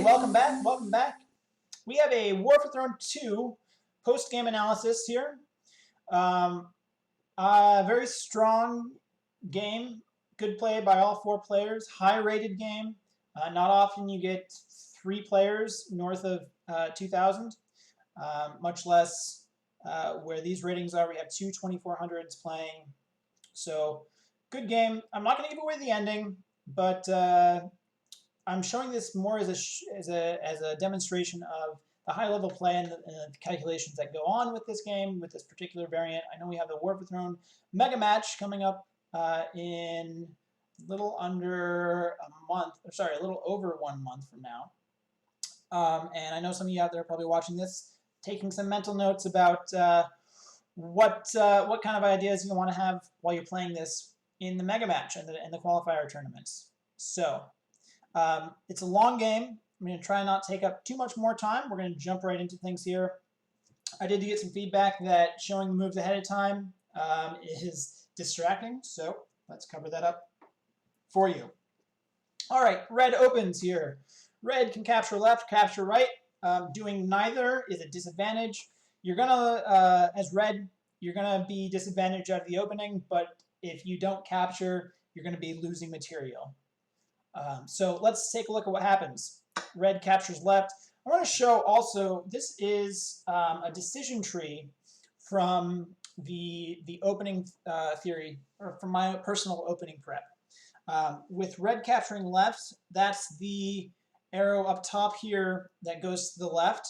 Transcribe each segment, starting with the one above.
welcome back. Welcome back. We have a War for Throne 2 post-game analysis here. Very strong game. Good play by all four players. High-rated game. Not often you get 3 players north of 2,000, much less where these ratings are. We have two 2400s playing. So, good game. I'm not going to give away the ending, but I'm showing this more as a demonstration of the high-level play and the calculations that go on with this game, with this particular variant. I know we have the War for Throne mega match coming up in a little under a month, or sorry, a little over 1 month from now. And I know some of you out there are probably watching this, taking some mental notes about what kind of ideas you want to have while you're playing this in the mega match and the qualifier tournaments. So. It's a long game. I'm going to try and not take up too much more time. We're going to jump right into things here. I did get some feedback that showing the moves ahead of time is distracting, so let's cover that up for you. All right, red opens here. Red can capture left, capture right. Doing neither is a disadvantage. You're going to, as red, you're going to be disadvantaged out of the opening, but if you don't capture, you're going to be losing material. So let's take a look at what happens. Red captures left. I want to show also, this is a decision tree from the opening theory, or from my personal opening prep. With red capturing left, that's the arrow up top here that goes to the left.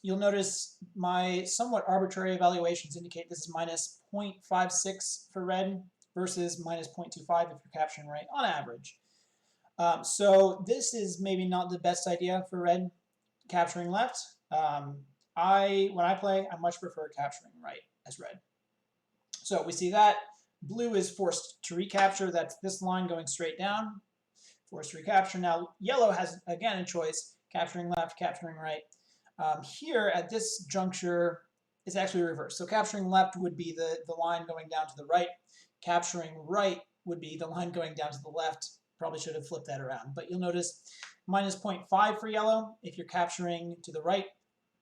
You'll notice my somewhat arbitrary evaluations indicate this is minus 0.56 for red, versus minus 0.25 if you're capturing right on average. So this is maybe not the best idea for red capturing left. When I play, I much prefer capturing right as red. So we see that. Blue is forced to recapture. That's this line going straight down. Forced to recapture. Now yellow has, again, a choice, capturing left, capturing right. Here at this juncture, it's actually reversed. So capturing left would be the line going down to the right. Capturing right would be the line going down to the left. Probably should have flipped that around. But you'll notice minus 0.5 for yellow if you're capturing to the right.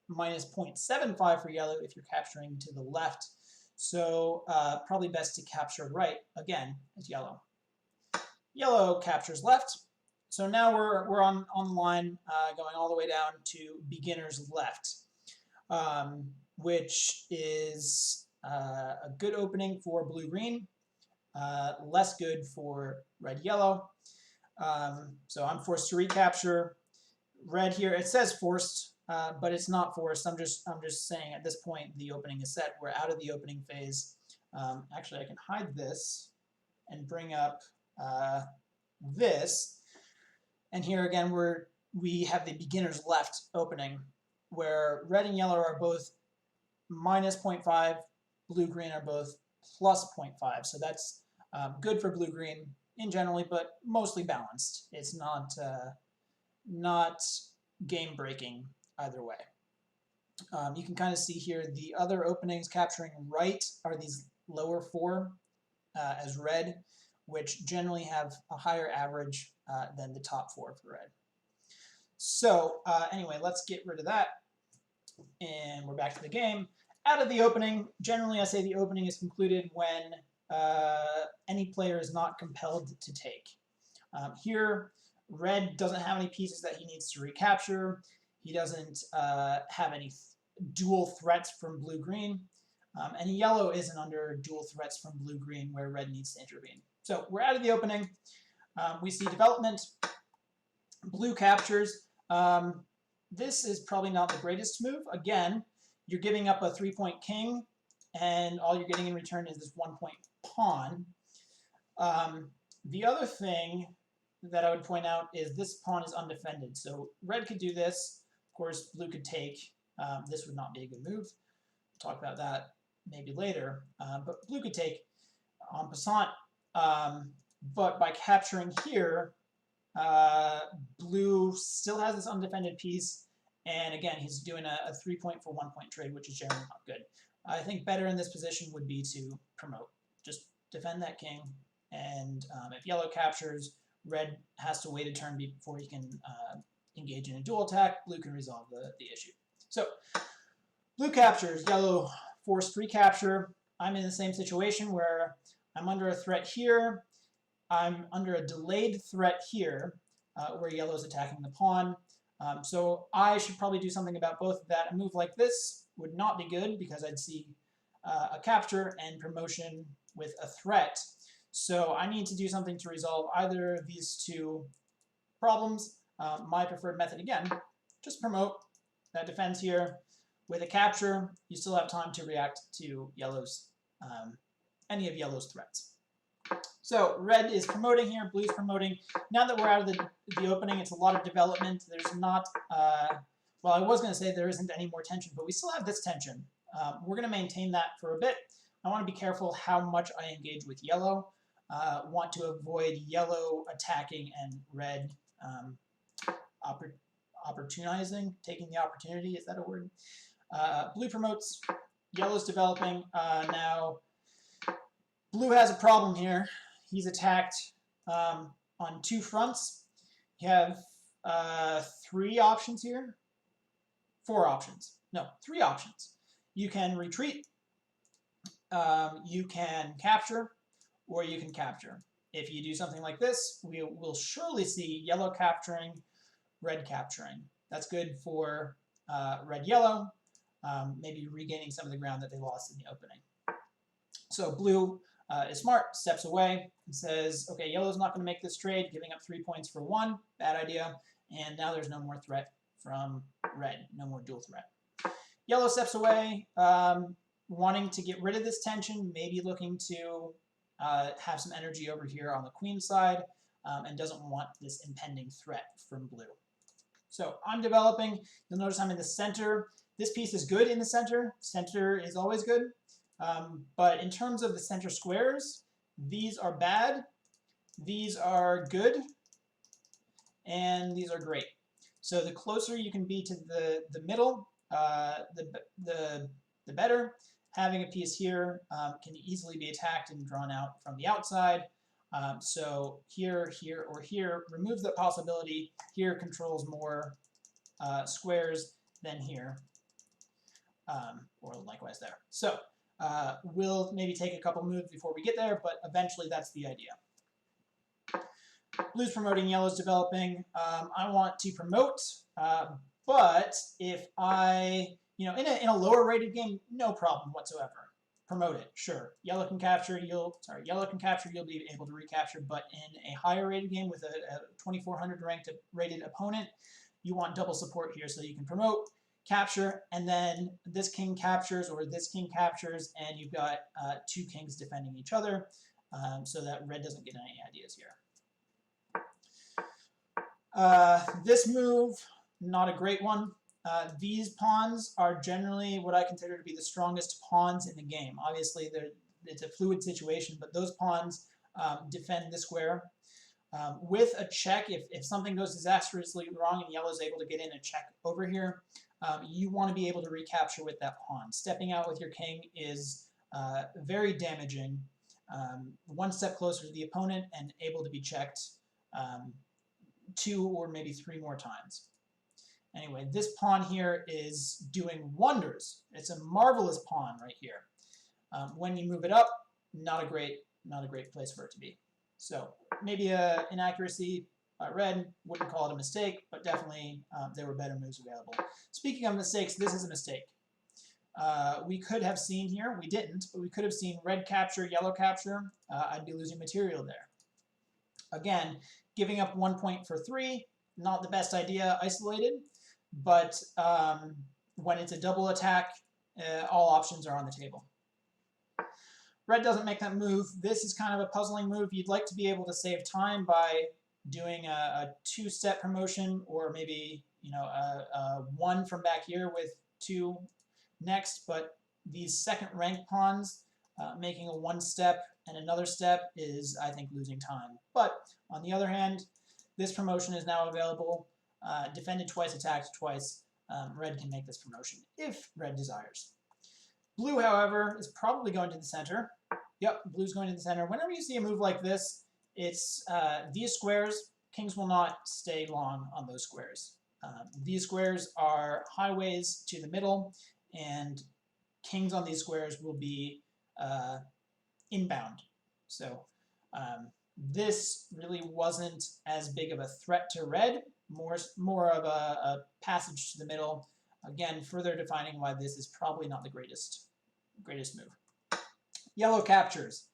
Minus 0.75 for yellow if you're capturing to the left. So probably best to capture right, again, as yellow. Yellow captures left. So now we're on the line going all the way down to beginner's left, which is a good opening for blue-green. Less good for red-yellow. So I'm forced to recapture. Red here, it says forced, but it's not forced. I'm just saying at this point the opening is set. We're out of the opening phase. Actually, I can hide this and bring up this. And here again, we have the beginner's left opening, where red and yellow are both minus 0.5, blue-green are both plus 0.5. So that's good for blue-green in generally, but mostly balanced. It's not game-breaking either way. You can kind of see here the other openings capturing right are these lower 4 as red, which generally have a higher average than the top 4 for red. So anyway, let's get rid of that. And we're back to the game. Out of the opening, generally I say the opening is concluded when any player is not compelled to take. Here, red doesn't have any pieces that he needs to recapture. He doesn't have any dual threats from blue-green. And yellow isn't under dual threats from blue-green where red needs to intervene. So we're out of the opening. We see development. Blue captures. This is probably not the greatest move. Again, you're giving up a 3-point king, and all you're getting in return is this 1-point pawn. The other thing that I would point out is this pawn is undefended. So red could do this. Of course, blue could take. This would not be a good move. We'll talk about that maybe later. But blue could take en passant. But by capturing here, blue still has this undefended piece. And again, he's doing a 3-point for 1-point trade, which is generally not good. I think better in this position would be to promote. Just defend that king, and if yellow captures, red has to wait a turn before he can engage in a dual attack. Blue can resolve the issue. So blue captures, yellow forced recapture. I'm in the same situation where I'm under a threat here. I'm under a delayed threat here, where yellow is attacking the pawn. So I should probably do something about both of that. A move like this would not be good because I'd see a capture and promotion with a threat. So I need to do something to resolve either of these two problems. My preferred method, again, just promote. That defends here. With a capture, you still have time to react to yellow's any of yellow's threats. So red is promoting here, blue's promoting. Now that we're out of the opening, it's a lot of development. There's not, well, I was going to say there isn't any more tension, but we still have this tension. We're going to maintain that for a bit. I want to be careful how much I engage with yellow. Want to avoid yellow attacking and red opportunizing, taking the opportunity. Is that a word? Blue promotes, yellow's developing. Now, blue has a problem here. He's attacked on two fronts. You have 3 options here. 4 options. No, 3 options. You can retreat, you can capture, or you can capture. If you do something like this, we will surely see yellow capturing, red capturing. That's good for red-yellow, maybe regaining some of the ground that they lost in the opening. So blue is smart, steps away, and says, okay, yellow's not going to make this trade, giving up 3 points for 1, bad idea, and now there's no more threat from red, no more dual threat. Yellow steps away, wanting to get rid of this tension, maybe looking to have some energy over here on the queen side, and doesn't want this impending threat from blue. So I'm developing. You'll notice I'm in the center. This piece is good in the center. Center is always good. But in terms of the center squares, these are bad, these are good, and these are great. So the closer you can be to the middle, the better. Having a piece here can easily be attacked and drawn out from the outside. So here, here, or here, remove the possibility. Here controls more squares than here, or likewise there. So we'll maybe take a couple moves before we get there, but eventually that's the idea. Blue's promoting, yellow's developing. I want to promote, but if I, in a lower rated game, no problem whatsoever. Promote it, sure. Yellow can capture, you'll be able to recapture, but in a higher rated game with a 2400 rated opponent, you want double support here so you can promote, capture, and then this king captures or this king captures, and you've got 2 kings defending each other, so that red doesn't get any ideas here. This move, not a great one. These pawns are generally what I consider to be the strongest pawns in the game. Obviously, it's a fluid situation, but those pawns defend the square. With a check, if something goes disastrously wrong and yellow is able to get in a check over here, you want to be able to recapture with that pawn. Stepping out with your king is very damaging. 1 step closer to the opponent and able to be checked 2 or maybe 3 more times. Anyway, this pawn here is doing wonders. It's a marvelous pawn right here. When you move it up, not a great place for it to be. So maybe an inaccuracy by red, wouldn't call it a mistake, but definitely there were better moves available. Speaking of mistakes, this is a mistake. We could have seen here, we didn't, but we could have seen red capture, yellow capture. I'd be losing material there. Again, giving up 1 point for 3, not the best idea isolated, but when it's a double attack, all options are on the table. Red doesn't make that move. This is kind of a puzzling move. You'd like to be able to save time by doing a 2-step promotion, or maybe a 1 from back here with 2 next, but these second rank pawns, making a 1-step and another step is, I think, losing time. But on the other hand, this promotion is now available. Defended twice, attacked twice. Red can make this promotion if red desires. Blue, however, is probably going to the center. Yep, blue's going to the center. Whenever you see a move like this, It's these squares, kings will not stay long on those squares. These squares are highways to the middle, and kings on these squares will be inbound. So this really wasn't as big of a threat to red, more of a passage to the middle. Again, further defining why this is probably not the greatest move. Yellow captures.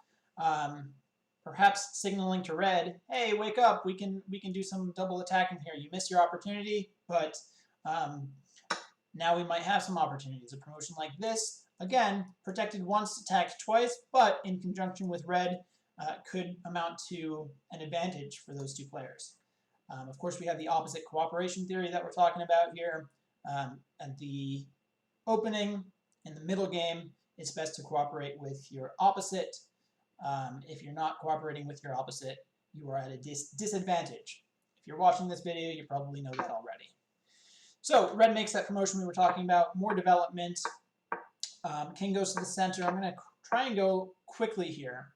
Perhaps signaling to red, hey, wake up, we can do some double attacking here. You missed your opportunity, but now we might have some opportunities. A promotion like this, again, protected once, attacked twice, but in conjunction with red, could amount to an advantage for those two players. Of course, we have the opposite cooperation theory that we're talking about here. At the opening, in the middle game, it's best to cooperate with your opposite. If you're not cooperating with your opposite, you are at a disadvantage. If you're watching this video, you probably know that already. So red makes that promotion we were talking about, more development. King goes to the center. I'm going to try and go quickly here.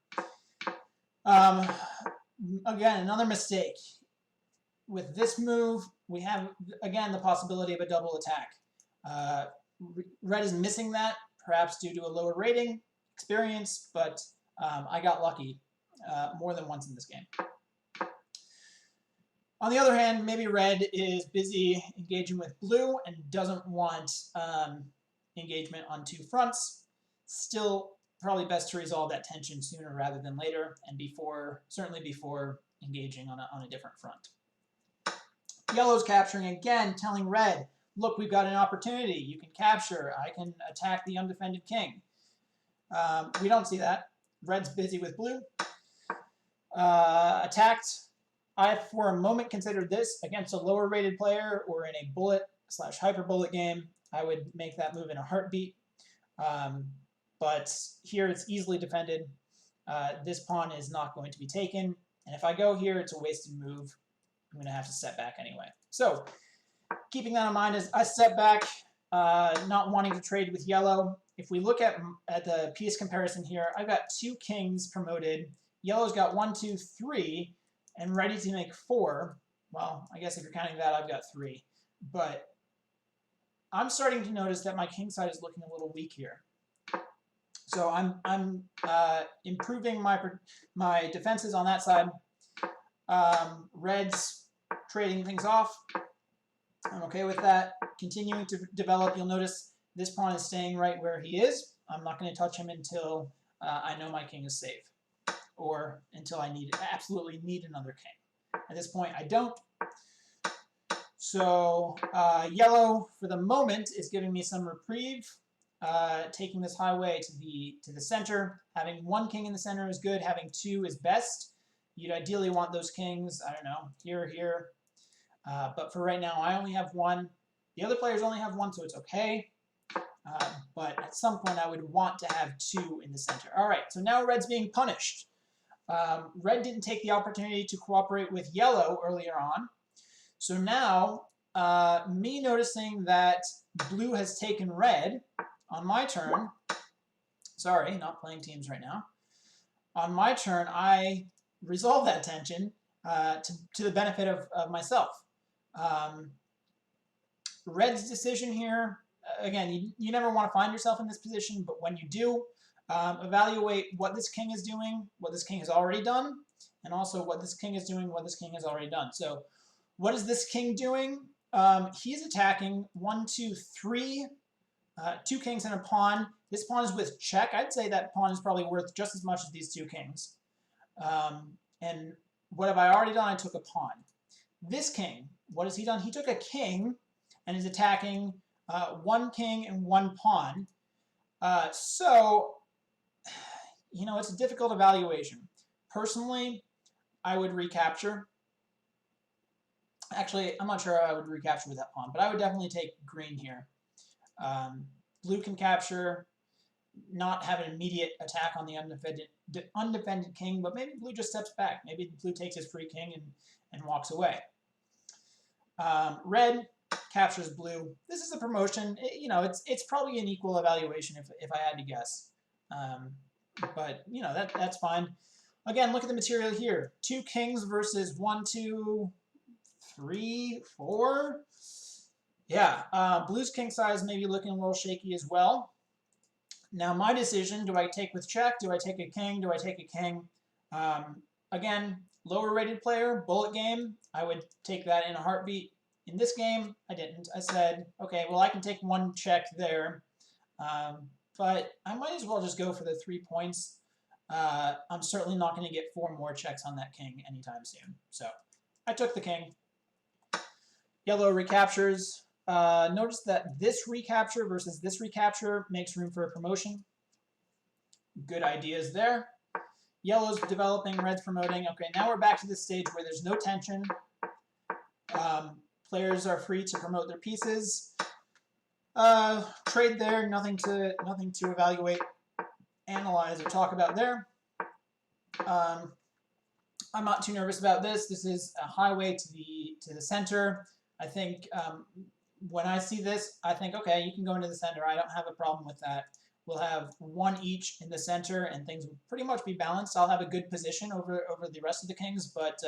Again, another mistake. With this move, we have, again, the possibility of a double attack. Red is missing that, perhaps due to a lower rating experience, but I got lucky more than once in this game. On the other hand, maybe red is busy engaging with blue and doesn't want engagement on two fronts. Still, probably best to resolve that tension sooner rather than later, and certainly before engaging on a different front. Yellow's capturing again, telling red, look, we've got an opportunity. You can capture. I can attack the undefended king. We don't see that. Red's busy with blue. Attacked. I, for a moment, considered this against a lower rated player or in a bullet/hyper bullet game. I would make that move in a heartbeat. But here it's easily defended. This pawn is not going to be taken. And if I go here, it's a wasted move. I'm going to have to step back anyway. So keeping that in mind as I step back, not wanting to trade with yellow. If we look at the piece comparison here, I've got 2 kings promoted. Yellow's got 1, 2, 3, and ready to make 4. Well, I guess if you're counting that, I've got 3. But I'm starting to notice that my king side is looking a little weak here. So I'm improving my defenses on that side. Red's trading things off. I'm okay with that. Continuing to develop, you'll notice this pawn is staying right where he is. I'm not going to touch him until I know my king is safe, or until I absolutely need another king. At this point, I don't. So yellow, for the moment, is giving me some reprieve. Taking this highway to the center. Having 1 king in the center is good. Having 2 is best. You'd ideally want those kings, I don't know, here or here. But for right now, I only have 1. The other players only have 1, so it's okay. But at some point, I would want to have 2 in the center. All right, so now red's being punished. Red didn't take the opportunity to cooperate with yellow earlier on. So now, me noticing that blue has taken red on my turn, sorry, not playing teams right now. On my turn, I resolve that tension to the benefit of myself. Red's decision here, again, you never want to find yourself in this position, but when you do, evaluate what this king is doing, what this king has already done, and also what this king is doing, what this king has already done. So what is this king doing? He's attacking 1, 2, 3, 2 kings and a pawn. This pawn is with check. I'd say that pawn is probably worth just as much as these 2 kings. And what have I already done? I took a pawn. This king, what has he done? He took a king and is attacking 1 king and 1 pawn. So, you know, it's a difficult evaluation. Personally, I would recapture. Actually, I'm not sure I would recapture with that pawn, but I would definitely take green here. Blue can capture, not have an immediate attack on the undefended king, but maybe blue just steps back. Maybe blue takes his free king and walks away. Red captures blue. This is a promotion. You know, it's probably an equal evaluation if I had to guess. But you know, that's fine. Again, look at the material here. 2 kings versus 1, 2, 3, 4. Yeah, blue's king size may be looking a little shaky as well. Now my decision, do I take with check? Do I take a king? Do I take a king? Again, lower rated player, bullet game, I would take that in a heartbeat. In this game, I didn't. I said, okay, well, I can take 1 check there, but I might as well just go for the 3 points. I'm certainly not going to get 4 more checks on that king anytime soon. So I took the king. Yellow recaptures. Notice that this recapture versus this recapture makes room for a promotion. Good ideas there. Yellow's developing, red's promoting. Okay, now we're back to this stage where there's no tension. Players are free to promote their pieces. Trade there, nothing to evaluate, analyze, or talk about there. I'm not too nervous about this. This is a highway to the center. I think when I see this, I think, okay, you can go into the center. I don't have a problem with that. We'll have 1 each in the center, and things will pretty much be balanced. I'll have a good position over the rest of the kings, but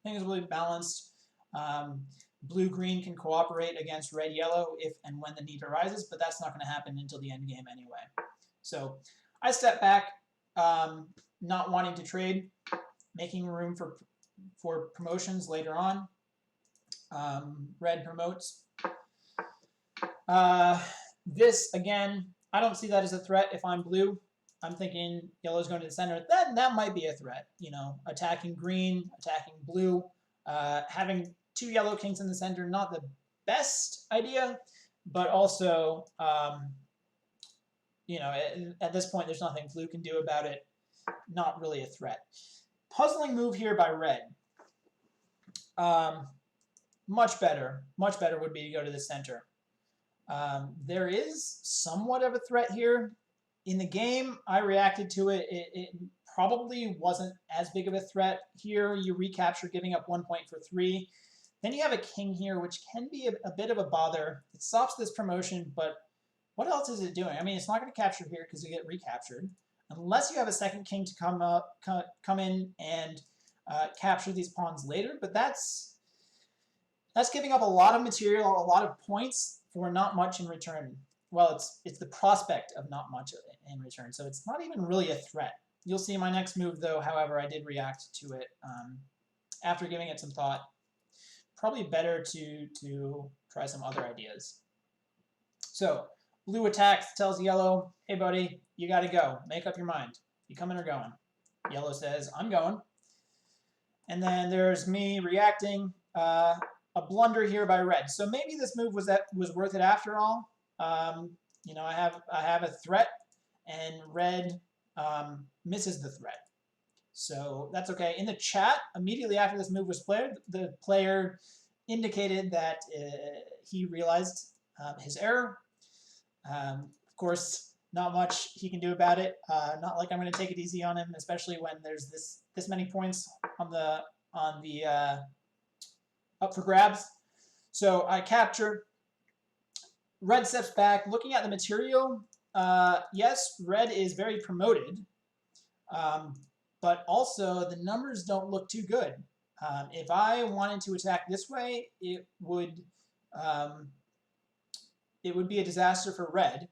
things will be balanced. Blue-green can cooperate against red-yellow if and when the need arises, but that's not going to happen until the end game anyway. So I step back, not wanting to trade, making room for promotions later on. Red promotes. This, again, I don't see that as a threat if I'm blue. I'm thinking yellow's going to the center. That might be a threat. You know, attacking green, attacking blue. Having 2 yellow kings in the center, not the best idea, but also, you know, at this point, there's nothing blue can do about it. Not really a threat. Puzzling move here by red. Much better would be to go to the center. There is somewhat of a threat here. In the game, I reacted to it. It probably wasn't as big of a threat. Here, you recapture, giving up 1 point for 3. Then you have a king here, which can be a bit of a bother. It stops this promotion, but what else is it doing? I mean, it's not going to capture here because you get recaptured. Unless you have a second king to come in and capture these pawns later, but that's giving up a lot of material, a lot of points for not much in return. Well, it's the prospect of not much in return, so it's not even really a threat. You'll see my next move, though, however, I did react to it after giving it some thought. Probably better to try some other ideas. So, blue attacks, tells yellow, hey, buddy, you got to go. Make up your mind. You coming or going? Yellow says, I'm going. And then there's me reacting. A blunder here by red. So maybe this move was worth it after all. You know, I have a threat, and red misses the threat. So that's okay. In the chat, immediately after this move was played, the player indicated that he realized his error. Of course, not much he can do about it. Not like I'm going to take it easy on him, especially when there's this many points on the up for grabs. So I capture. Red steps back. Looking at the material, yes, red is very promoted, but also the numbers don't look too good. If I wanted to attack this way, it would be a disaster for red.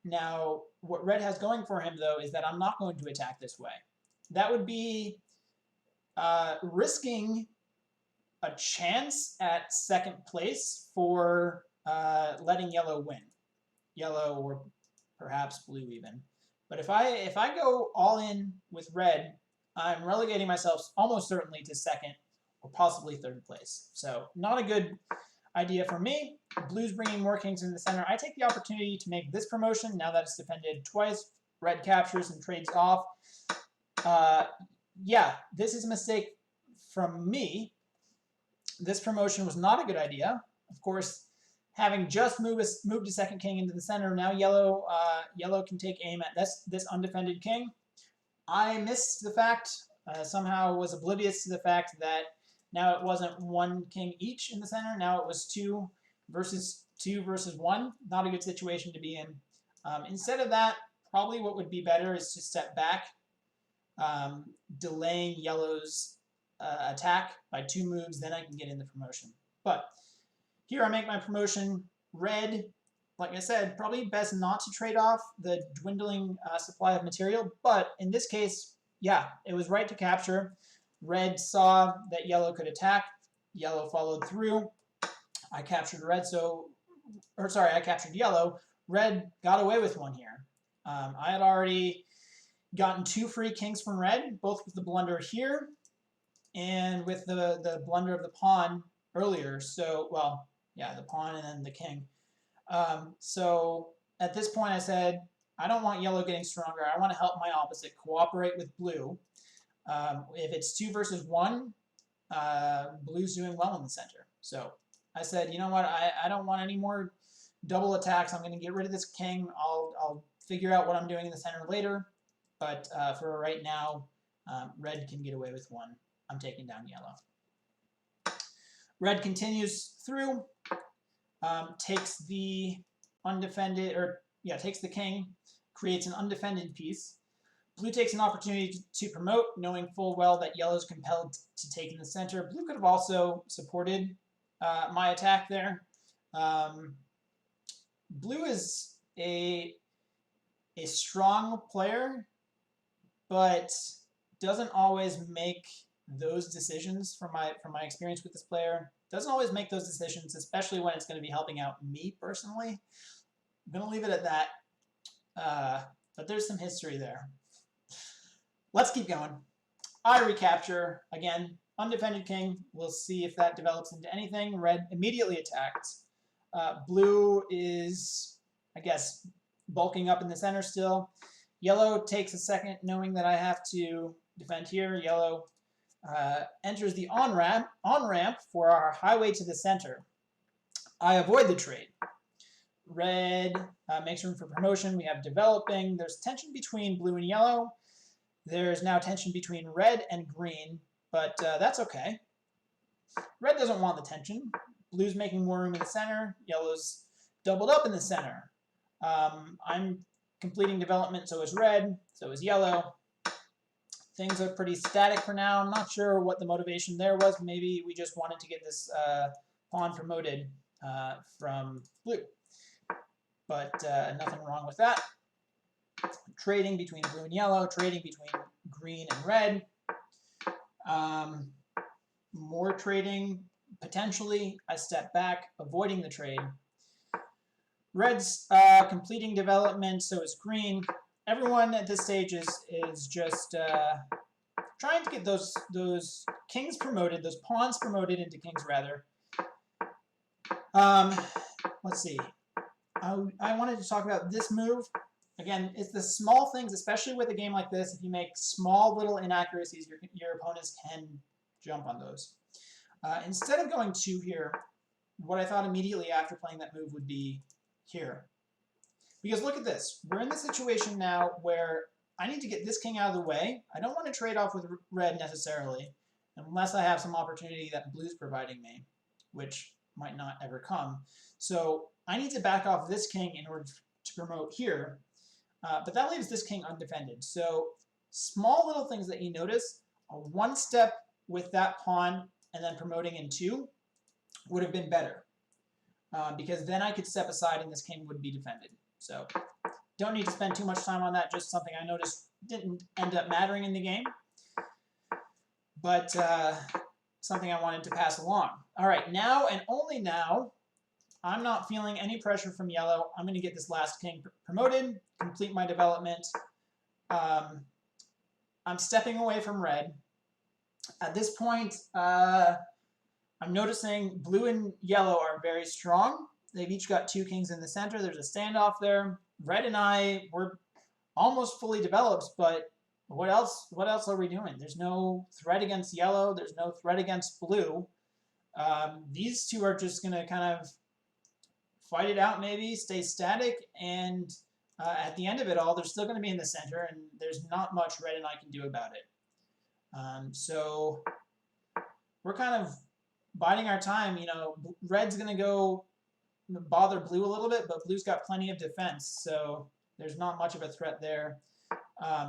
Now, what red has going for him, though, is that I'm not going to attack this way. That would be risking a chance at second place for letting yellow win. Yellow or perhaps blue even. But if I go all in with red, I'm relegating myself almost certainly to second or possibly third place. So not a good idea for me. Blue's bringing more kings in the center. I take the opportunity to make this promotion now that it's defended twice. Red captures and trades off. Yeah, this is a mistake from me. This promotion was not a good idea. Of course, having just moved a second king into the center, now yellow can take aim at this undefended king. I missed the fact, somehow was oblivious to the fact that now it wasn't 1 king each in the center. Now it was 2 versus 1. Not a good situation to be in. Instead of that, probably what would be better is to step back, delaying yellow's attack by 2 moves, then I can get in the promotion. But here I make my promotion. Red, like I said, probably best not to trade off the dwindling supply of material, but in this case, yeah, it was right to capture. Red saw that yellow could attack. Yellow followed through. I captured red, I captured yellow. Red got away with one here. I had already gotten 2 free kings from red, both with the blunder here and with the blunder of the pawn earlier. So, well, yeah, the pawn and then the king. So at this point I said, I don't want yellow getting stronger. I want to help my opposite cooperate with blue. If it's 2 versus 1, blue's doing well in the center. So I said, you know what, I don't want any more double attacks. I'm going to get rid of this king. I'll figure out what I'm doing in the center later. But for right now, red can get away with 1. I'm taking down yellow. Red continues through, takes the takes the king, creates an undefended piece. Blue takes an opportunity to promote, knowing full well that yellow is compelled to take in the center. Blue could have also supported my attack there. Blue is a strong player, but doesn't always make those decisions. From my experience with this player, doesn't always make those decisions, especially when it's going to be helping out me personally. I'm going to leave it at that, but there's some history there. Let's keep going. I recapture, again, undefended king. We'll see if that develops into anything. Red immediately attacks. Blue is, I guess, bulking up in the center still. Yellow takes a second, knowing that I have to defend here. Yellow enters the on-ramp for our highway to the center. I avoid the trade. Red makes room for promotion. We have developing. There's tension between blue and yellow. There's now tension between red and green, but that's okay. Red doesn't want the tension. Blue's making more room in the center. Yellow's doubled up in the center. I'm completing development, so is red, so is yellow. Things are pretty static for now. I'm not sure what the motivation there was. Maybe we just wanted to get this pawn promoted from blue. But nothing wrong with that. Trading between blue and yellow, trading between green and red. More trading, potentially. I step back, avoiding the trade. Red's completing development, so is green. Everyone at this stage is just trying to get those kings promoted, those pawns promoted into kings, rather. Let's see. I wanted to talk about this move. Again, it's the small things, especially with a game like this. If you make small little inaccuracies, your opponents can jump on those. Instead of going 2 here, what I thought immediately after playing that move would be here. Because look at this. We're in the situation now where I need to get this king out of the way. I don't want to trade off with red necessarily, unless I have some opportunity that blue's providing me, which might not ever come. So I need to back off this king in order to promote here. But that leaves this king undefended. So small little things that you notice, a 1 step with that pawn and then promoting in 2 would have been better. Because then I could step aside and this king would be defended. So don't need to spend too much time on that, just something I noticed didn't end up mattering in the game. But something I wanted to pass along. All right, now and only now, I'm not feeling any pressure from yellow. I'm going to get this last king promoted, complete my development. I'm stepping away from red. At this point, I'm noticing blue and yellow are very strong. They've each got 2 kings in the center. There's a standoff there. Red and I were almost fully developed, but what else are we doing? There's no threat against yellow. There's no threat against blue. These 2 are just going to kind of fight it out, maybe, stay static, and at the end of it all, they're still going to be in the center, and there's not much red and I can do about it. So we're kind of biding our time. You know, red's going to go bother blue a little bit, but blue's got plenty of defense, so there's not much of a threat there.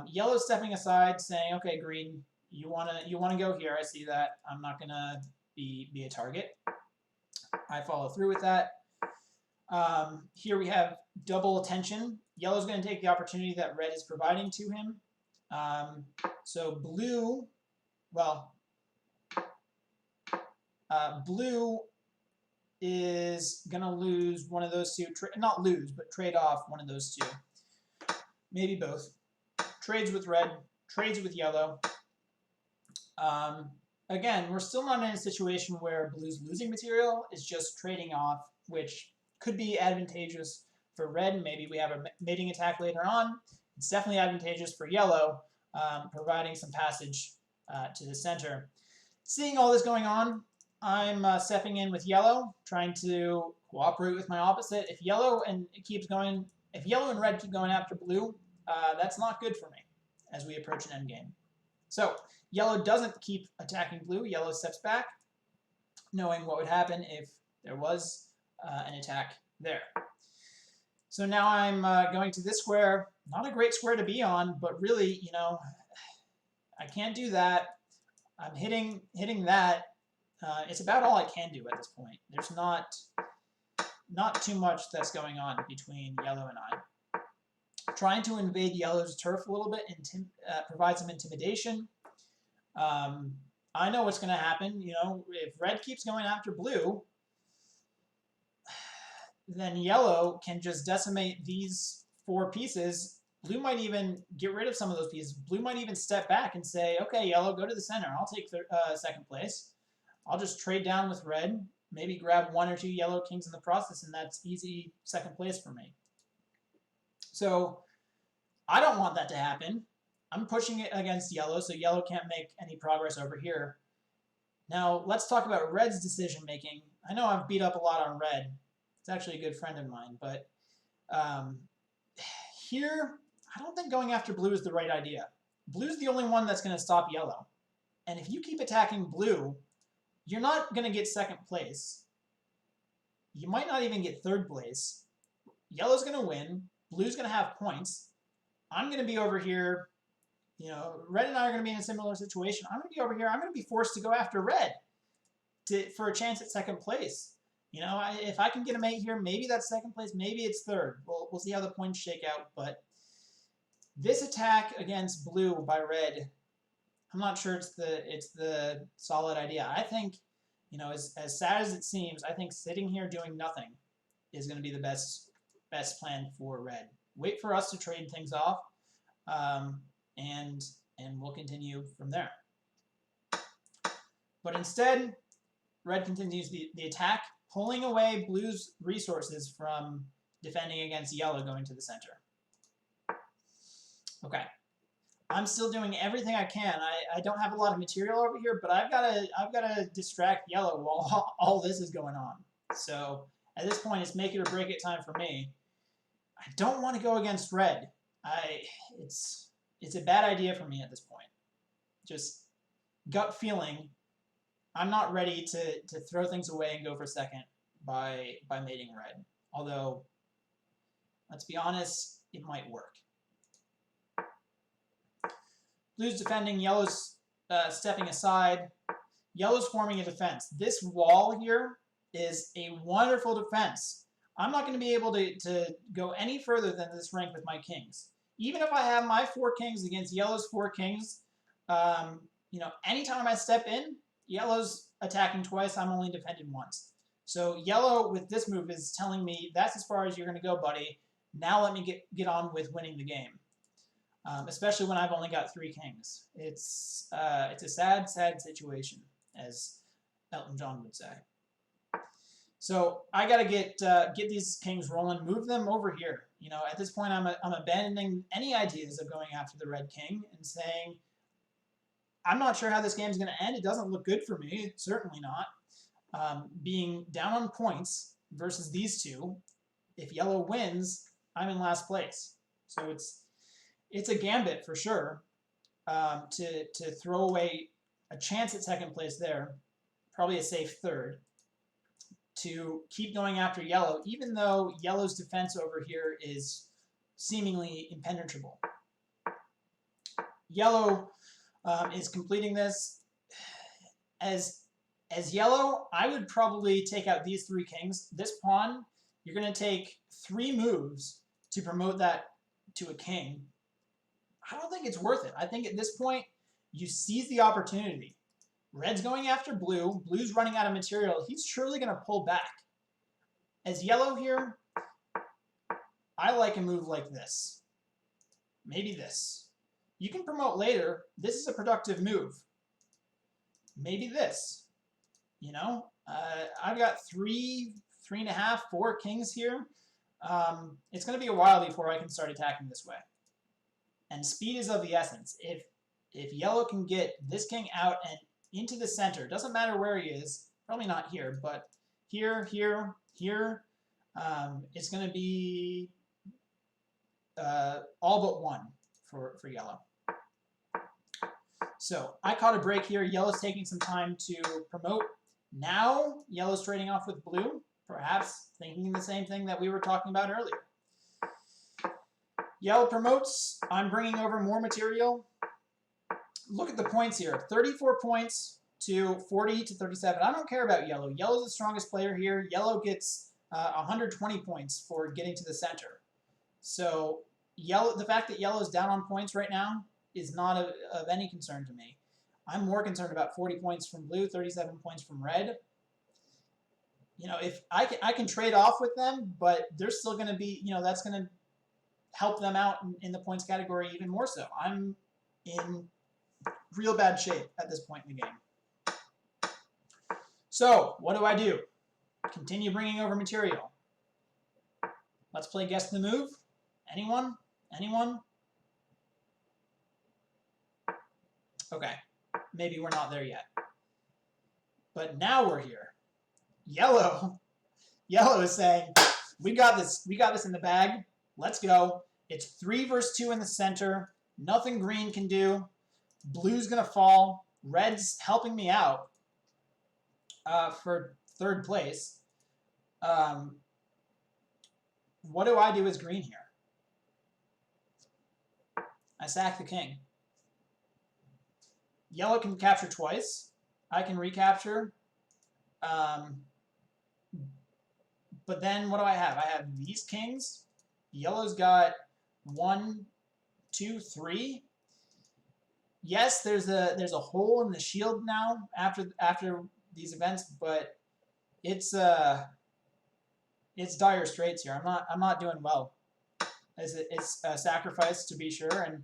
Yellow stepping aside, saying, "Okay, green, you wanna go here. I see that. I'm not gonna be a target." I follow through with that. Here we have double attention. Yellow's going to take the opportunity that red is providing to him. So blue, well, blue is going to lose one of those two. Not lose, but trade off one of those two. Maybe both. Trades with red, trades with yellow. Again, we're still not in a situation where blue's losing material. It's just trading off, which could be advantageous for red. Maybe we have a mating attack later on. It's definitely advantageous for yellow, providing some passage to the center. Seeing all this going on, I'm stepping in with yellow, trying to cooperate with my opposite. If yellow and red keep going after blue, that's not good for me as we approach an endgame. So yellow doesn't keep attacking blue. Yellow steps back, knowing what would happen if there was an attack there. So now I'm going to this square. Not a great square to be on, but really, you know, I can't do that. I'm hitting that. It's about all I can do at this point. There's not too much that's going on between yellow and I. Trying to invade yellow's turf a little bit, provide some intimidation. I know what's going to happen. You know, if red keeps going after blue, then yellow can just decimate these 4 pieces. Blue might even get rid of some of those pieces. Blue might even step back and say, okay, yellow, go to the center. I'll take second place. I'll just trade down with red, maybe grab 1 or 2 yellow kings in the process, and that's easy second place for me. So I don't want that to happen. I'm pushing it against yellow, so yellow can't make any progress over here. Now, let's talk about red's decision making. I know I've beat up a lot on red. It's actually a good friend of mine, but here, I don't think going after blue is the right idea. Blue's the only one that's going to stop yellow. And if you keep attacking blue, you're not going to get second place. You might not even get third place. Yellow's going to win. Blue's going to have points. I'm going to be over here. You know, red and I are going to be in a similar situation. I'm going to be over here. I'm going to be forced to go after red for a chance at second place. You know, if I can get a mate here, maybe that's second place, maybe it's third. We'll see how the points shake out. But this attack against blue by red, I'm not sure it's the solid idea. I think, you know, as sad as it seems, I think sitting here doing nothing is going to be the best plan for red. Wait for us to trade things off, and we'll continue from there. But instead, red continues the attack, pulling away blue's resources from defending against yellow going to the center. Okay. I'm still doing everything I can. I don't have a lot of material over here, but I've gotta distract yellow while all this is going on. So at this point, it's make it or break it time for me. I don't want to go against red. It's a bad idea for me at this point. Just gut feeling. I'm not ready to throw things away and go for second by mating red. Although, let's be honest, it might work. Blue's defending, yellow's stepping aside. Yellow's forming a defense. This wall here is a wonderful defense. I'm not going to be able to go any further than this rank with my kings. Even if I have my 4 kings against yellow's 4 kings, you know, anytime I step in, yellow's attacking twice, I'm only defended once. So yellow with this move is telling me that's as far as you're going to go, buddy. Now let me get on with winning the game. Especially when I've only got 3 kings. It's a sad, sad situation, as Elton John would say. So I got to get these kings rolling, move them over here. You know, at this point, I'm abandoning any ideas of going after the red king and saying, I'm not sure how this game's going to end. It doesn't look good for me. Certainly not. Being down on points versus these two, if yellow wins, I'm in last place. So it's a gambit for sure to throw away a chance at second place there, probably a safe third, to keep going after yellow, even though yellow's defense over here is seemingly impenetrable. Yellow is completing this. As yellow, I would probably take out these 3 kings. This pawn, you're going to take 3 moves to promote that to a king. I don't think it's worth it. I think at this point, you seize the opportunity. Red's going after blue. Blue's running out of material. He's surely going to pull back. As yellow here, I like a move like this. Maybe this. You can promote later. This is a productive move. Maybe this. You know, I've got 3.5, 4 kings here. It's going to be a while before I can start attacking this way. And speed is of the essence. If yellow can get this king out and into the center, doesn't matter where he is, probably not here, but here, here, here, it's going to be all but 1 for yellow. So I caught a break here. Yellow's taking some time to promote. Now yellow's trading off with blue, perhaps thinking the same thing that we were talking about earlier. Yellow promotes. I'm bringing over more material. Look at the points here. 34 points to 40 to 37. I don't care about yellow. Yellow's the strongest player here. Yellow gets 120 points for getting to the center. So the fact that yellow's down on points right now is not of any concern to me. I'm more concerned about 40 points from blue, 37 points from red. You know, if I can trade off with them, but they're still going to be, you know, that's going to help them out in the points category even more so. I'm in real bad shape at this point in the game. So what do? Continue bringing over material. Let's play Guess the Move. Anyone? Anyone? Okay, maybe we're not there yet. But now we're here. Yellow is saying, we got this in the bag. Let's go. It's 3 versus 2 in the center. Nothing green can do. Blue's gonna fall. Red's helping me out for 3rd place. What do I do as green here? I sack the king. Yellow can capture twice. I can recapture. But then what do I have? I have these kings. Yellow's got 1, 2, 3. Yes, there's a hole in the shield now after these events, but it's dire straits here. I'm not doing well. It's a sacrifice to be sure, and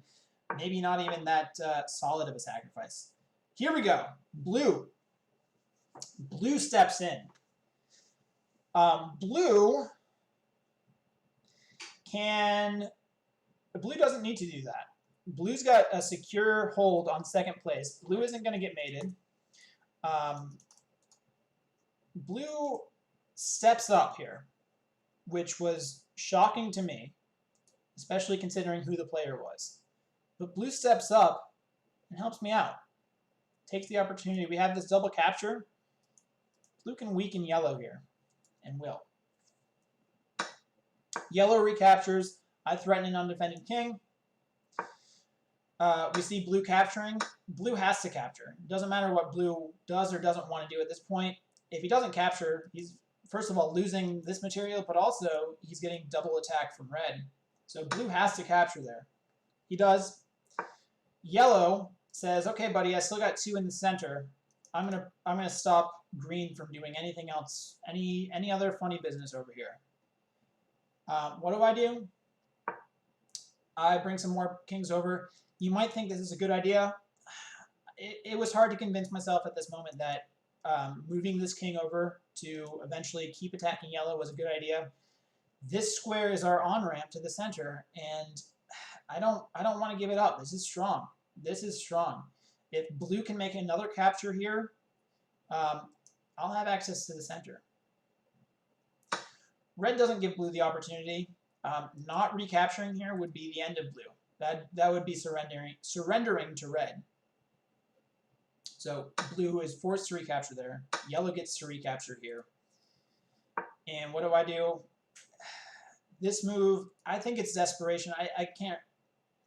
maybe not even that solid of a sacrifice. Here we go. Blue steps in. Blue doesn't need to do that. Blue's got a secure hold on 2nd place. Blue isn't going to get mated. Blue steps up here, which was shocking to me, especially considering who the player was. But blue steps up and helps me out. Takes the opportunity. We have this double capture. Blue can weaken yellow here, and will. Yellow recaptures. I threaten an undefended king. We see blue capturing. Blue has to capture. It doesn't matter what blue does or doesn't want to do at this point. If he doesn't capture, he's first of all losing this material, but also he's getting double attack from red. So blue has to capture there. He does. Yellow says, "Okay, buddy, I still got 2 in the center. I'm gonna stop green from doing anything else, any other funny business over here." What do? I bring some more kings over. You might think this is a good idea. It was hard to convince myself at this moment that moving this king over to eventually keep attacking yellow was a good idea. This square is our on-ramp to the center, and I don't want to give it up. This is strong. This is strong. If blue can make another capture here, I'll have access to the center. Red doesn't give blue the opportunity. Not recapturing here would be the end of blue. That would be surrendering to red. So blue is forced to recapture there. Yellow gets to recapture here. And what do? This move, I think it's desperation. I can't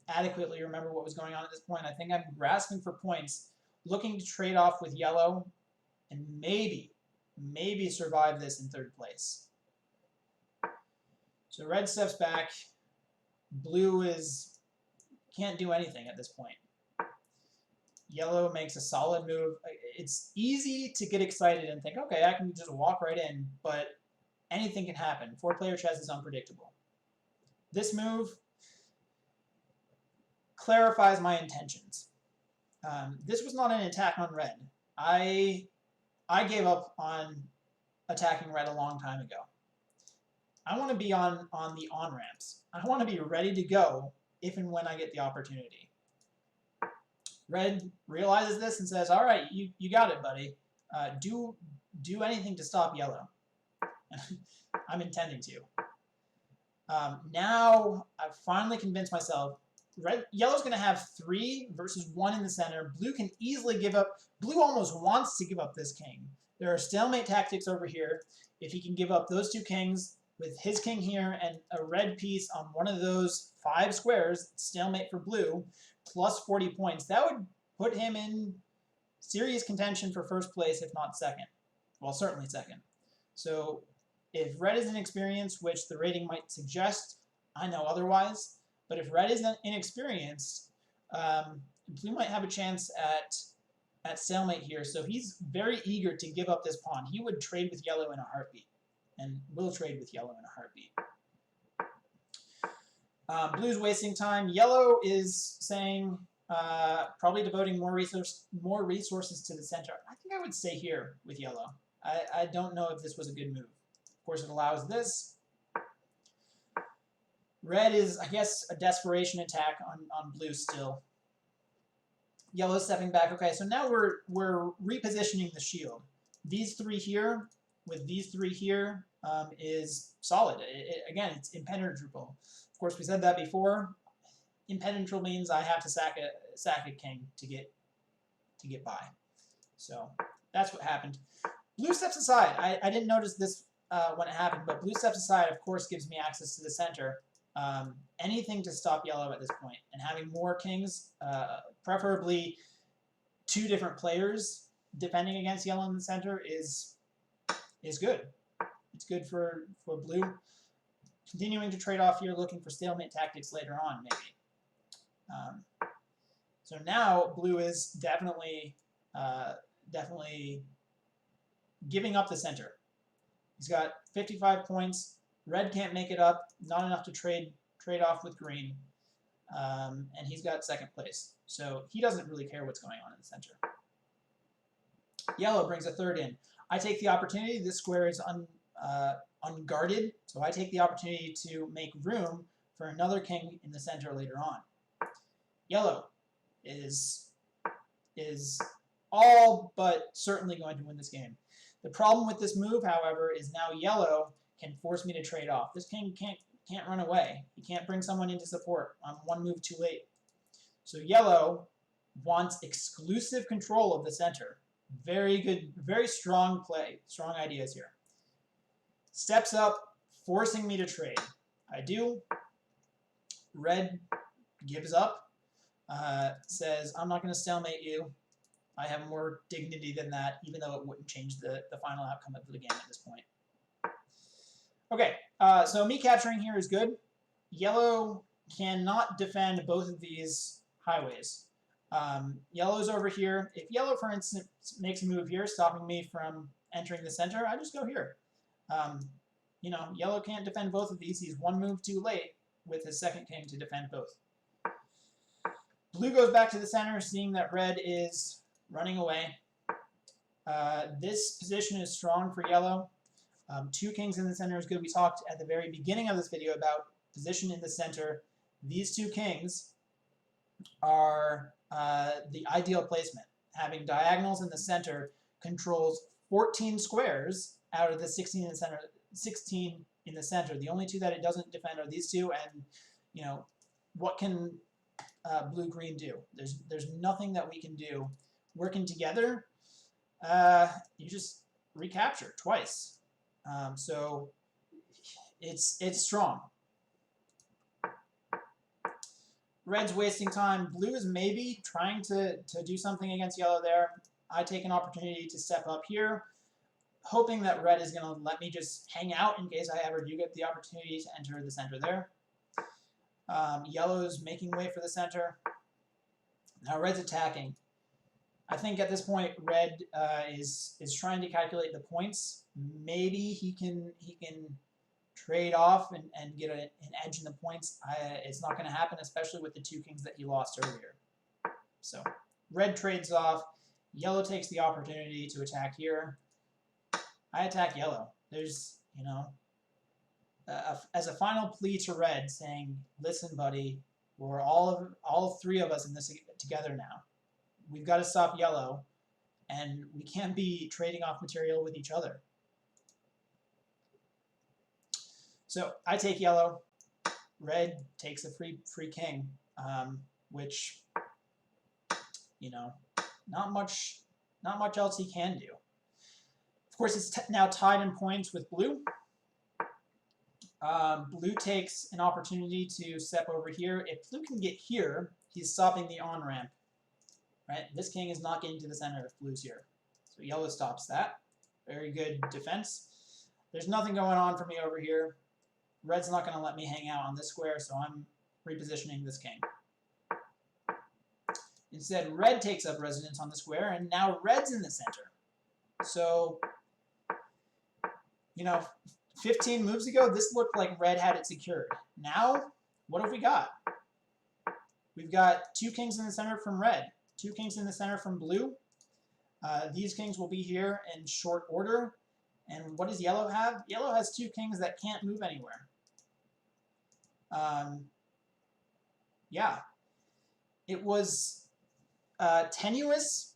adequately remember what was going on at this point. I think I'm grasping for points, looking to trade off with yellow, and maybe survive this in third place. So red steps back. Blue can't do anything at this point. Yellow makes a solid move. It's easy to get excited and think, okay, I can just walk right in, but anything can happen. 4-player chess is unpredictable. This move clarifies my intentions. This was not an attack on red. I gave up on attacking red a long time ago. I want to be on the on-ramps. I want to be ready to go if and when I get the opportunity. Red realizes this and says, all right, you got it, buddy. Do anything to stop yellow. I'm intending to. Now I've finally convinced myself yellow's going to have 3 versus 1 in the center. Blue can easily give up. Blue almost wants to give up this king. There are stalemate tactics over here. If he can give up those 2 kings with his king here and a red piece on one of those 5 squares, stalemate for blue, plus 40 points, that would put him in serious contention for first place, if not second. Well, certainly second. So if red is inexperienced, which the rating might suggest, I know otherwise, but if red is inexperienced, blue might have a chance at stalemate here. So he's very eager to give up this pawn. He would trade with yellow in a heartbeat, and will trade with yellow in a heartbeat. Blue's wasting time. Yellow is saying, probably devoting more resources to the center. I think I would stay here with yellow. I don't know if this was a good move. Of course, it allows this. Red is, I guess, a desperation attack on blue still. Yellow stepping back. Okay, so now we're repositioning the shield. These 3 here with these 3 here is solid. Again, it's impenetrable. Of course, we said that before. Impenetrable means I have to sack a king to get by. So that's what happened. Blue steps aside. I didn't notice this when it happened, but blue steps aside, of course, gives me access to the center. Anything to stop yellow at this point, and having more kings, preferably 2 different players defending against yellow in the center is good. It's good for blue. Continuing to trade off here, looking for stalemate tactics later on, maybe. So now blue is definitely giving up the center. He's got 55 points. Red can't make it up. Not enough to trade off with green. And he's got second place. So he doesn't really care what's going on in the center. Yellow brings a third in. I take the opportunity. This square is unguarded, so I take the opportunity to make room for another king in the center later on. Yellow is all but certainly going to win this game. The problem with this move, however, is now yellow can force me to trade off. This king can't run away. He can't bring someone into support. I'm 1 move too late. So yellow wants exclusive control of the center. Very good, very strong play, strong ideas here. Steps up, forcing me to trade. I do. Red gives up, says, I'm not going to stalemate you. I have more dignity than that, even though it wouldn't change the final outcome of the game at this point. Okay, so me capturing here is good. Yellow cannot defend both of these highways. Yellow's over here. If yellow, for instance, makes a move here, stopping me from entering the center, I just go here. You know, yellow can't defend both of these. He's 1 move too late with his second king to defend both. Blue goes back to the center, seeing that red is running away. This position is strong for yellow. 2 kings in the center is good. We talked at the very beginning of this video about position in the center. These 2 kings are the ideal placement. Having diagonals in the center controls 14 squares out of the 16 in the center. 16 in the center. The only 2 that it doesn't defend are these 2, and you know, what can blue-green do? There's nothing that we can do. Working together, you just recapture twice. So it's strong. Red's wasting time. Blue is maybe trying to do something against yellow there. I take an opportunity to step up here, hoping that red is going to let me just hang out in case I ever do get the opportunity to enter the center there. Yellow's making way for the center. Now red's attacking. I think at this point red is trying to calculate the points. Maybe he can trade off and get an edge in the points. It's not going to happen, especially with the 2 kings that he lost earlier. So red trades off. Yellow takes the opportunity to attack here. I attack yellow. There's, you know, as a final plea to red, saying, listen, buddy, we're all 3 of us in this together now. We've got to stop yellow, and we can't be trading off material with each other. So I take yellow. Red takes a free king, which, you know, not much else he can do. Of course, it's now tied in points with blue. Blue takes an opportunity to step over here. If blue can get here, he's stopping the on-ramp. Right? This king is not getting to the center if blue's here. So yellow stops that. Very good defense. There's nothing going on for me over here. Red's not going to let me hang out on this square, so I'm repositioning this king. Instead, red takes up residence on the square, and now red's in the center. So, you know, 15 moves ago, this looked like red had it secured. Now, what have we got? We've got 2 kings in the center from red, 2 kings in the center from blue. These kings will be here in short order. And what does yellow have? Yellow has 2 kings that can't move anywhere. Yeah, it was tenuous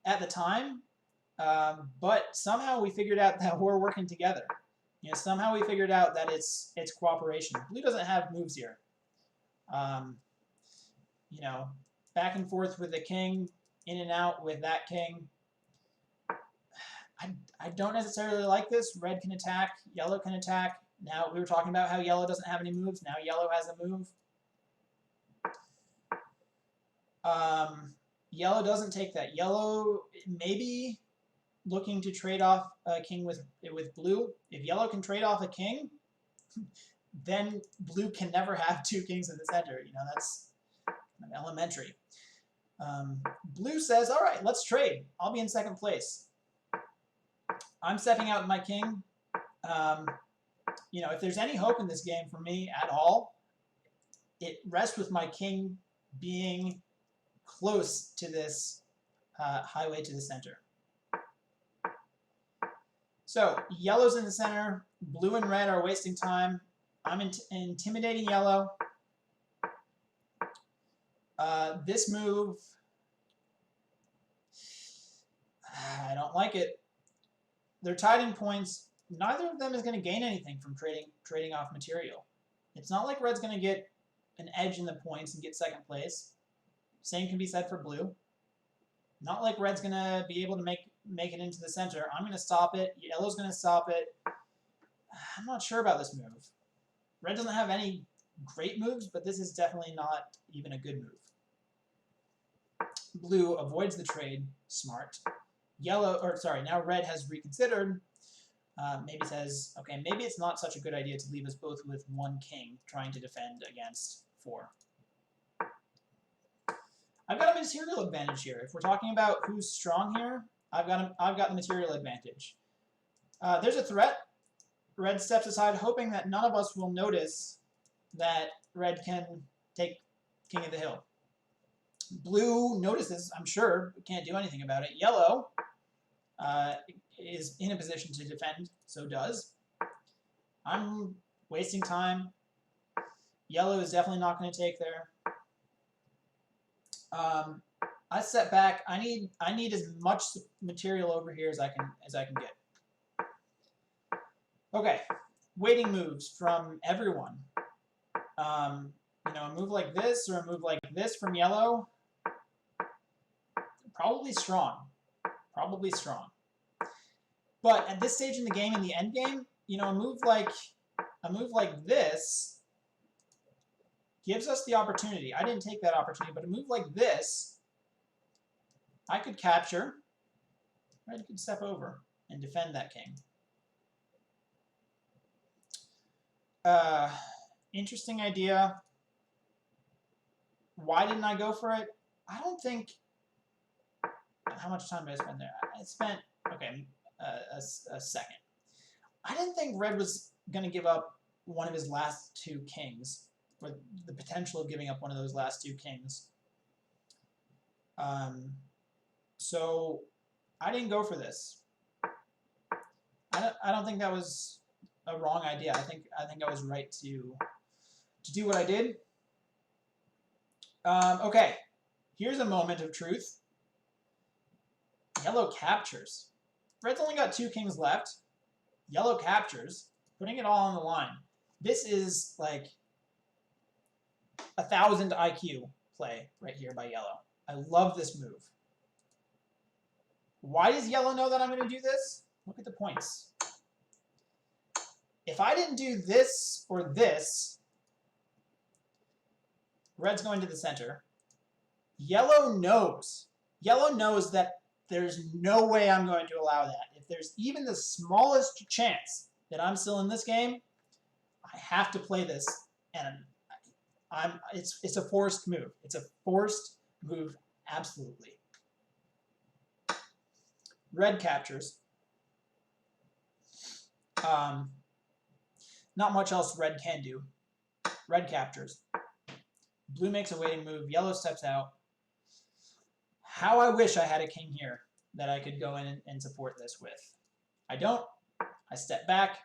at the time, but somehow we figured out that we're working together. You know, somehow we figured out that it's cooperation. Blue doesn't have moves here. You know, back and forth with the king, in and out with that king. I don't necessarily like this. Red can attack, yellow can attack. Now, we were talking about how yellow doesn't have any moves. Now yellow has a move. Yellow doesn't take that. Yellow maybe looking to trade off a king with blue. If yellow can trade off a king, then blue can never have 2 kings in the center. You know, that's kind of elementary. Blue says, all right, let's trade. I'll be in second place. I'm stepping out my king. You know, if there's any hope in this game for me at all, it rests with my king being close to this highway to the center. So yellow's in the center. Blue and red are wasting time. I'm intimidating yellow. This move, I don't like it. They're tied in points. Neither of them is going to gain anything from trading off material. It's not like red's going to get an edge in the points and get second place. Same can be said for blue. Not like red's going to be able to make it into the center. I'm going to stop it. Yellow's going to stop it. I'm not sure about this move. Red doesn't have any great moves, but this is definitely not even a good move. Blue avoids the trade. Smart. Now red has reconsidered. Maybe says, okay, maybe it's not such a good idea to leave us both with 1 king trying to defend against 4. I've got a material advantage here. If we're talking about who's strong here, I've got the material advantage. There's a threat. Red steps aside, hoping that none of us will notice that red can take king of the hill. Blue notices, I'm sure, but can't do anything about it. Yellow is in a position to defend, so does. I'm wasting time. Yellow is definitely not going to take there. I step back. I need as much material over here as I can get. Okay, waiting moves from everyone. You know, a move like this or a move like this from yellow. Probably strong. Probably strong. But at this stage in the game, in the end game, you know, a move like this gives us the opportunity. I didn't take that opportunity, but a move like this, I could capture. Red could step over and defend that king. Interesting idea. Why didn't I go for it? I don't think... How much time did I spend there? I spent, okay, a second. I didn't think red was going to give up one of his last two kings, or the potential of giving up one of those last two kings. So I didn't go for this. I don't think that was a wrong idea. I think I was right to do what I did. Okay, here's a moment of truth. Yellow captures. Red's only got two kings left. Yellow captures, putting it all on the line. This is like 1,000 IQ play right here by yellow. I love this move. Why does yellow know that I'm going to do this? Look at the points. If I didn't do this or this, red's going to the center. Yellow knows. Yellow knows that there's no way I'm going to allow that. If there's even the smallest chance that I'm still in this game, I have to play this, and it's a forced move. It's a forced move, absolutely. Red captures. Not much else red can do. Red captures. Blue makes a waiting move. Yellow steps out. How I wish I had a king here that I could go in and support this with. I don't. I step back.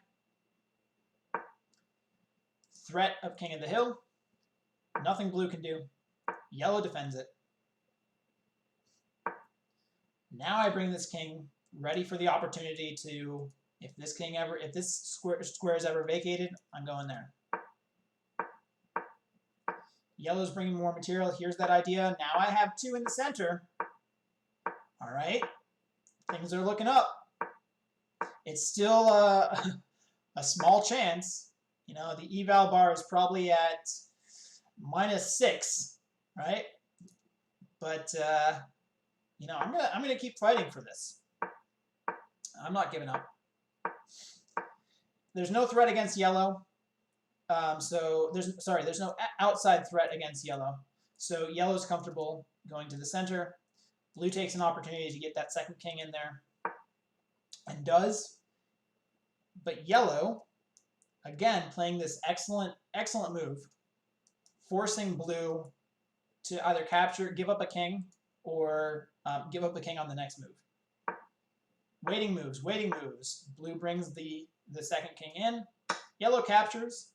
Threat of king of the hill. Nothing blue can do. Yellow defends it. Now I bring this king ready for the opportunity to, if this square is ever vacated, I'm going there. Yellow's bringing more material. Here's that idea. Now I have two in the center. All right. Things are looking up. It's still a small chance. You know, the eval bar is probably at -6, right? But you know, I'm gonna keep fighting for this. I'm not giving up. There's no threat against yellow. So there's no outside threat against yellow. So yellow's comfortable going to the center. Blue takes an opportunity to get that second king in there, and does. But yellow, again, playing this excellent move, forcing blue to either capture, give up a king, or give up the king on the next move. Waiting moves. Blue brings the second king in. Yellow captures,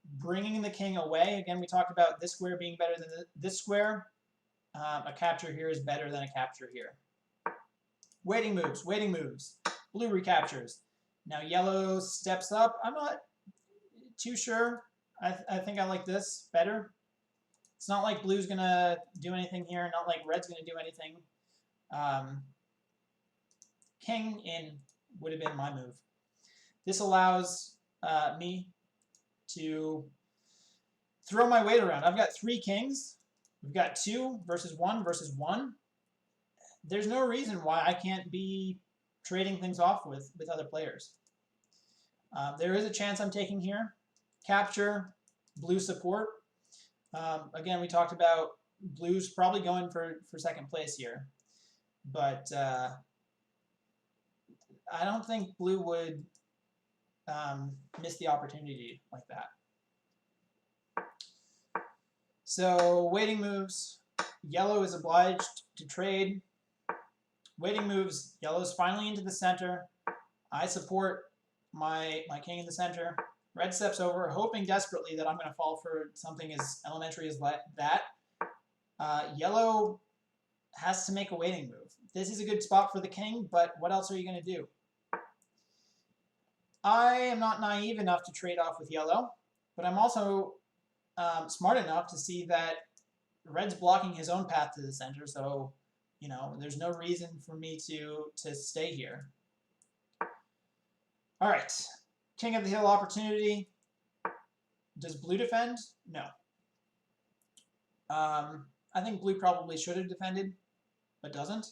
bringing the king away. Again, we talked about this square being better than this square. A capture here is better than a capture here. Waiting moves. Blue recaptures. Now yellow steps up. I'm not too sure. I think I like this better. It's not like blue's going to do anything here. Not like red's going to do anything. King in would have been my move. This allows me to throw my weight around. I've got 3 kings. We've got 2 versus 1 versus 1. There's no reason why I can't be trading things off with other players. There is a chance I'm taking here. Capture, blue support. Again, we talked about blue's probably going for second place here. But I don't think blue would miss the opportunity like that. So waiting moves. Yellow is obliged to trade. Waiting moves. Yellow's finally into the center. I support my king in the center. Red steps over, hoping desperately that I'm going to fall for something as elementary as that. Yellow has to make a waiting move. This is a good spot for the king, but what else are you going to do? I am not naive enough to trade off with yellow, but I'm also smart enough to see that red's blocking his own path to the center, so you know there's no reason for me to stay here. All right, king of the hill opportunity. Does blue defend? No. I think blue probably should have defended, but doesn't.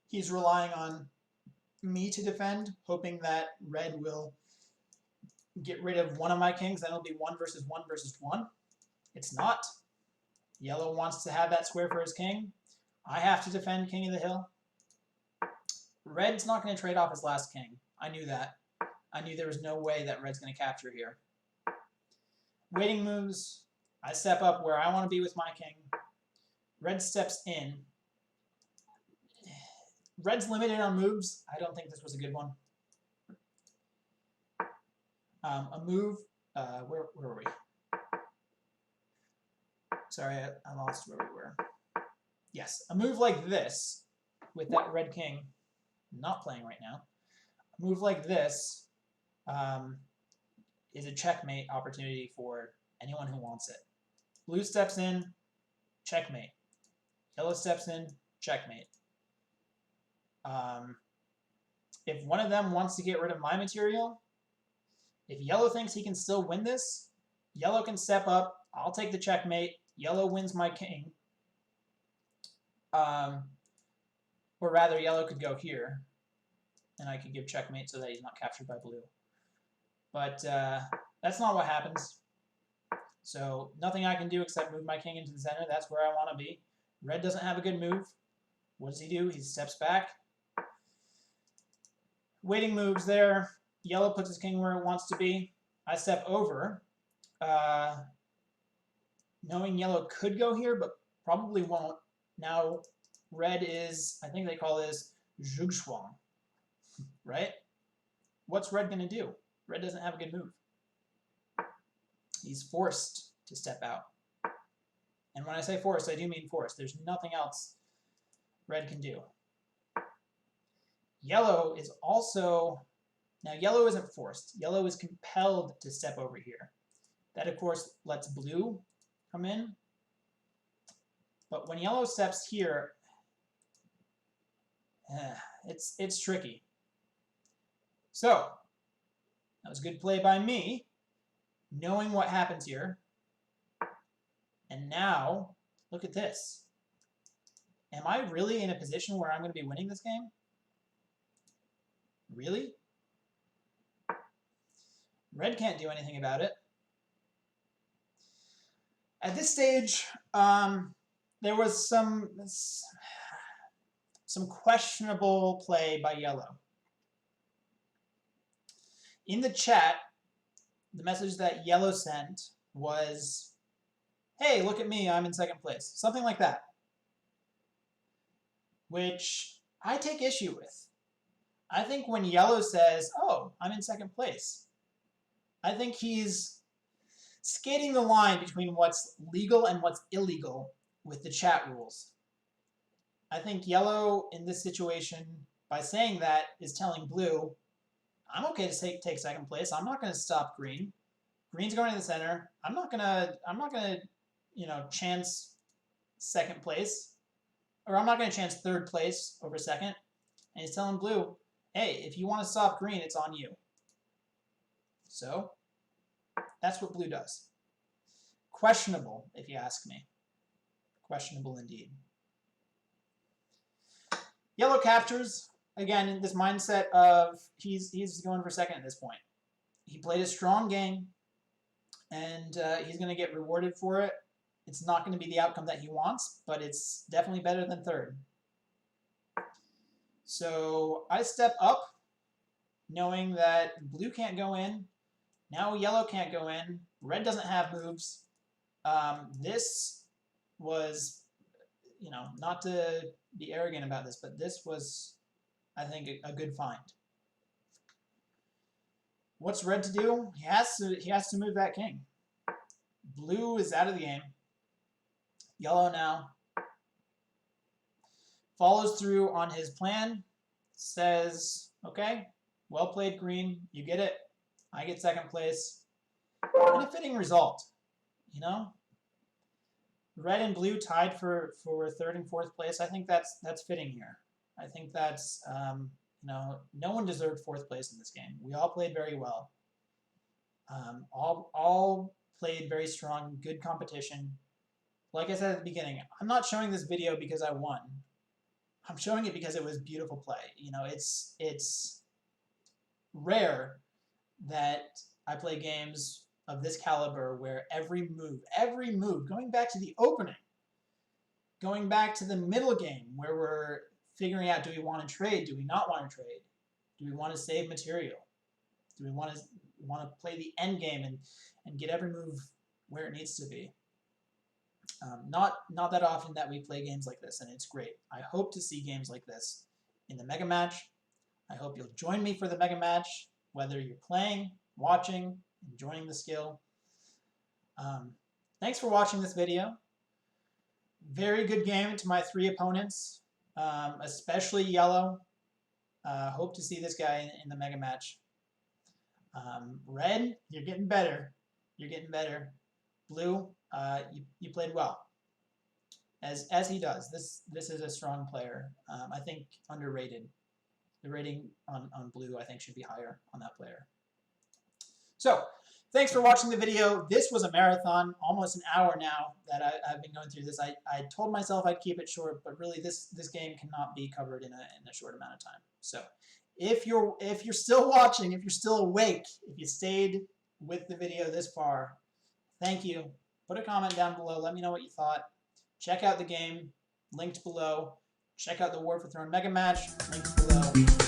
He's relying on me to defend, hoping that red will get rid of one of my kings. Then it'll be 1 versus 1 versus 1. It's not. Yellow wants to have that square for his king. I have to defend king of the hill. Red's not going to trade off his last king. I knew that. I knew there was no way that red's going to capture here. Waiting moves. I step up where I want to be with my king. Red steps in. Red's limited on moves. I don't think this was a good one. A move. Where were we? Sorry, I lost where we were. Yes, a move like this with that red king. Not playing right now. A move like this is a checkmate opportunity for anyone who wants it. Blue steps in, checkmate. Yellow steps in, checkmate. If one of them wants to get rid of my material, if yellow thinks he can still win this, yellow can step up. I'll take the checkmate. Yellow wins my king. Or rather, yellow could go here, and I could give checkmate so that he's not captured by blue. But that's not what happens. So nothing I can do except move my king into the center. That's where I want to be. Red doesn't have a good move. What does he do? He steps back. Waiting moves there. Yellow puts his king where it wants to be. I step over. Knowing yellow could go here, but probably won't. Now red is, I think they call this zugzwang, right? What's red going to do? Red doesn't have a good move. He's forced to step out. And when I say forced, I do mean forced. There's nothing else red can do. Yellow is also, now yellow isn't forced. Yellow is compelled to step over here. That, of course, lets blue come in. But when yellow steps here, it's tricky. So, that was good play by me, knowing what happens here. And now, look at this. Am I really in a position where I'm going to be winning this game? Really? Red can't do anything about it. At this stage, there was some questionable play by yellow. In the chat, the message that yellow sent was, hey, look at me, I'm in second place. Something like that. Which I take issue with. I think when yellow says, oh, I'm in second place, I think he's skating the line between what's legal and what's illegal with the chat rules. I think yellow in this situation, by saying that, is telling blue, I'm okay to take second place. I'm not going to stop green. Green's going to the center. I'm not gonna, chance second place, or I'm not going to chance third place over second. And he's telling blue, hey, if you want to stop green, it's on you. So that's what blue does. Questionable, if you ask me. Questionable indeed. Yellow captures, again, in this mindset of he's going for second at this point. He played a strong game, and he's going to get rewarded for it. It's not going to be the outcome that he wants, but it's definitely better than third. So I step up, knowing that blue can't go in. Now yellow can't go in. Red doesn't have moves. This was, not to be arrogant about this, but this was, I think, a good find. What's red to do? He has to move that king. Blue is out of the game. Yellow now follows through on his plan, says, okay, well played, green, you get it. I get second place. And a fitting result, Red and blue tied for third and fourth place. I think that's fitting here. I think that's, no one deserved fourth place in this game. We all played very well. All played very strong, good competition. Like I said at the beginning, I'm not showing this video because I won. I'm showing it because it was beautiful play. You know, it's rare that I play games of this caliber where every move, going back to the opening, going back to the middle game where we're figuring out, do we want to trade? Do we not want to trade? Do we want to save material? Do we want to play the end game and get every move where it needs to be? Not that often that we play games like this, and it's great. I hope to see games like this in the Mega Match. I hope you'll join me for the Mega Match, whether you're playing, watching, enjoying the skill. Thanks for watching this video. Very good game to my 3 opponents, especially Yellow. Hope to see this guy in the Mega Match. Red, you're getting better. You're getting better. Blue, you played well, as he does. This is a strong player. I think underrated. The rating on Blue, I think, should be higher on that player. So, thanks for watching the video. This was a marathon, almost an hour now that I've been going through this. I told myself I'd keep it short, but really this game cannot be covered in a short amount of time. So, if you're still watching, if you're still awake, if you stayed with the video this far, thank you. Put a comment down below. Let me know what you thought. Check out the game, linked below. Check out the War for Throne Mega Match, linked below.